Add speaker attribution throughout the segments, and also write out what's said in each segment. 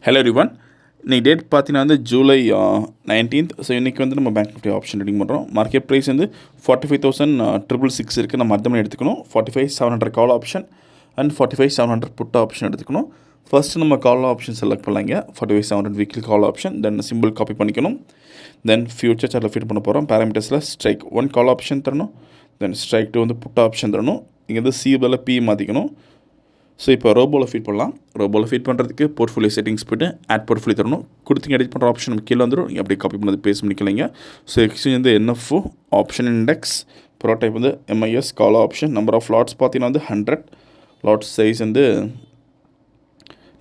Speaker 1: Hello everyone. இன்னைக்கு date பார்த்தீங்கன்னா வந்து ஜூலை 19th. ஸோ இன்றைக்கி வந்து நம்ம பேங்க் நிஃப்டி ஆப்ஷன் ட்ரேடிங் பண்ணுறோம். மார்க்கெட் ப்ரைஸ் வந்து 45,666 இருக்குது. நம்ம அர்த்தம் எடுத்துக்கணும். 45,700 call option and 45,700 put option எடுத்துக்கணும். ஃபர்ஸ்ட் நம்ம கால் ஆப்ஷன் செலக்ட் பண்ணலாங்க. 45,700 weekly call option. Then simple copy பண்ணிக்கணும். தென் ஃபியூச்சர் சார்ட்டில் ஃபீட் பண்ண போகிறோம். பேராமீட்டர்ஸில் ஸ்ட்ரைக் 1 கால் ஆப்ஷன் தரணும். தென் ஸ்ட்ரைக் 2 வந்து புட் ஆப்ஷன் தரணும். இங்கே வந்து சி பதில் பி மாற்றிக்கணும். ஸோ இப்போ ரோபோவில் ஃபீட் பண்ணலாம். ரோபோவில் ஃபீட் பண்ணுறதுக்கு போர்ட்ஃபோலியோ செட்டிங்ஸ் போய்ட்டு ஆட் போர்ட்ஃபோலியோ தரணும். கொடுத்துங்க எடிட் பண்ணுற ஆப்ஷன் கீழே வந்துடும். நீங்கள் அப்படியே காப்பி பண்ணது பேஸ் பண்ணிக்கலைங்க. ஸோ எக்ஸ்சேஞ்ச் வந்து NFO option index pro type வந்து MIS call option. Number of lots பார்த்தீங்கன்னா வந்து 100. லாட் சைஸ் வந்து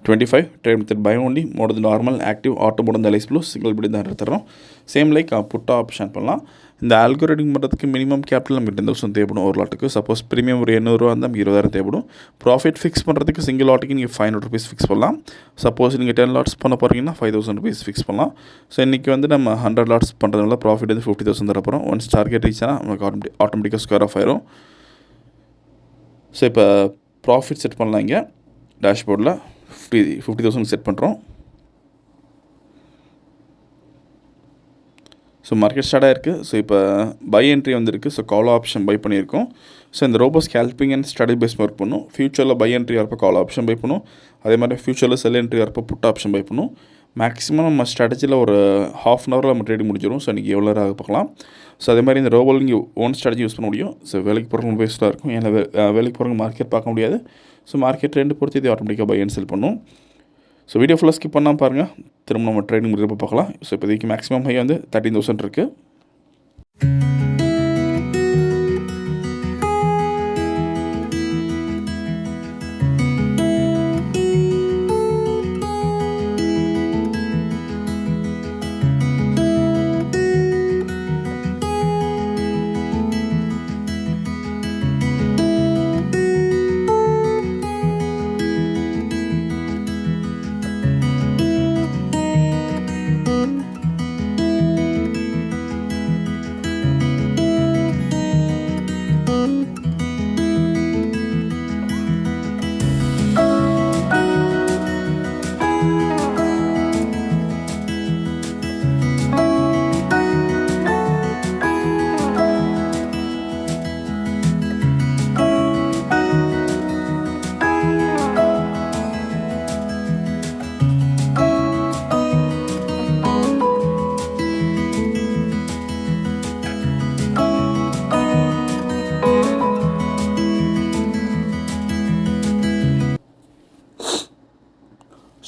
Speaker 1: 25. Trade method buy only. Mode வந்து நார்மல் ஆக்டிவ் ஆட்டோ மோட் வந்து எல்ஐஸ் ப்ளூ சிங்கிள் பிடி தான் தரோம். சேம் லைக் புட் ஆப்ஷன் பண்ணலாம். இந்த ஆல்கோரிதம் பண்ணுறதுக்கு மினிமம் கேபிட்டல் நமக்கு 10,000 தேவைப்படும் ஒரு லாட்டுக்கு. சப்போஸ் ப்ரீமியம் ஒரு 800 ரூபா இருந்தால் 20,000 தேவைப்படும். ப்ராஃபிட் ஃபிக்ஸ் பண்ணுறதுக்கு சிங்கிள் லாட்டுக்கு நீங்கள் 500 rupees ஃபிக்ஸ் பண்ணலாம். சப்போஸ் நீங்கள் 10 லாட்ஸ் பண்ண போகிறீங்கன்னா 5,000 rupees ஃபிக்ஸ் பண்ணலாம். ஸோ இன்றைக்கி வந்து நம்ம 100 லாட்ஸ் பண்ணுறதுனால ப்ராஃபிட் வந்து 50,000 தர போகிறோம். ஒன்ஸ் டார்கெட் ரீச் ஆனால் நமக்கு ஆட்டோமேட்டிக்காக ஸ்கொயர் ஆஃப் ஆயிரும். ஸோ இப்போ ப்ராஃபிட் செட் பண்ணலாம். இங்கே டேஷ்போர்டில் 50,000 செட் பண்ணுறோம். ஸோ மார்க்கெட் ஸ்டார்ட் ஆகிருக்கு. ஸோ இப்போ பை என்ட்ரி வந்துருக்கு. ஸோ கால் ஆப்ஷன் பை பண்ணியிருக்கோம். ஸோ இந்த robo scalping and strategy base work பண்ணும். ஃபியூச்சரில் பை என்ட்ரி வரப்போ கால் ஆப்ஷன் பை பண்ணும். அதே மாதிரி ஃபியூச்சரில் செல் என்ட்ரி வரப்போ புட் ஆப்ஷன் பை பண்ணும். மேக்ஸிமம் நம்ம ஸ்ட்ராட்டஜியில் ஒரு ½ hour நம்ம ட்ரேடிங் முடிஞ்சிடும். ஸோ இன்றைக்கி எவ்வளோ நேரம் பார்க்கலாம். ஸோ அதே மாதிரி இந்த ரோபோவில் நீங்கள் ஓன் ஸ்ட்ராட்டஜி யூஸ் பண்ண முடியும். ஸோ வேலைக்கு போகிறவங்க பேஸ்டாக இருக்கும். ஏன்னா வேலைக்கு போகிறவங்க மார்க்கெட் பார்க்க முடியாது. ஸோ மார்க்கெட் ட்ரெண்ட் பொறுத்து இது ஆட்டோமேட்டிக்காக பை அண்ட் செல் பண்ணும். ஸோ வீடியோ ஃபுல்லாக ஸ்கிப் பண்ணால் பாருங்கள். திரும்ப நம்ம ட்ரேடிங் முடிஞ்சப்போ பார்க்கலாம். ஸோ இப்போதைக்கு மேக்ஸிமம் ஹை வந்து 13,000 இருக்குது.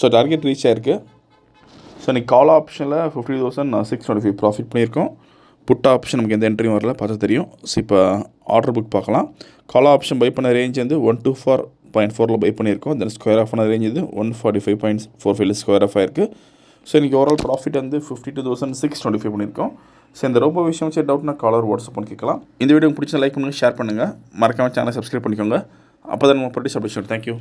Speaker 1: ஸோ டார்கெட் ரீச் ஆகிருக்கு. ஸோ இன்றைக்கி கால் ஆப்ஷனில் 50,625 ப்ராஃபிட் பண்ணியிருக்கோம். புட் ஆப்ஷன் நமக்கு எந்த என்ட்ரியும் வரல, பார்த்தா தெரியும். ஸோ இப்போ ஆர்டர் புக் பார்க்கலாம். கால் ஆப்ஷன் பை பண்ண ரேஞ்ச் வந்து 124.4 பை பண்ணியிருக்கோம். தென் ஸ்கொயர் ஆஃப் பண்ண ரேஞ்ச் வந்து 145.45 ஸ்கொயர் ஆஃப் ஆயிருக்கு. ஸோ இன்றைக்கி ஓவரால் ப்ராஃபிட் வந்து 52,625 பண்ணியிருக்கோம். ஸோ இந்த ரொம்ப விஷயம் வச்சு டவுட்னா காலர் வாட்ஸ்அப் பண்ணி கேட்கலாம். இந்த வீடியோ பிடிச்ச லைக் பண்ணுங்கள், ஷேர் பண்ணுங்கள். மறக்காமல் சேனலை சப்ஸ்கிரைப் பண்ணிக்கோங்க. அப்போ தான் நம்ம ப்ரொடியூஸ் அப்டேஷன். தேங்க்யூ.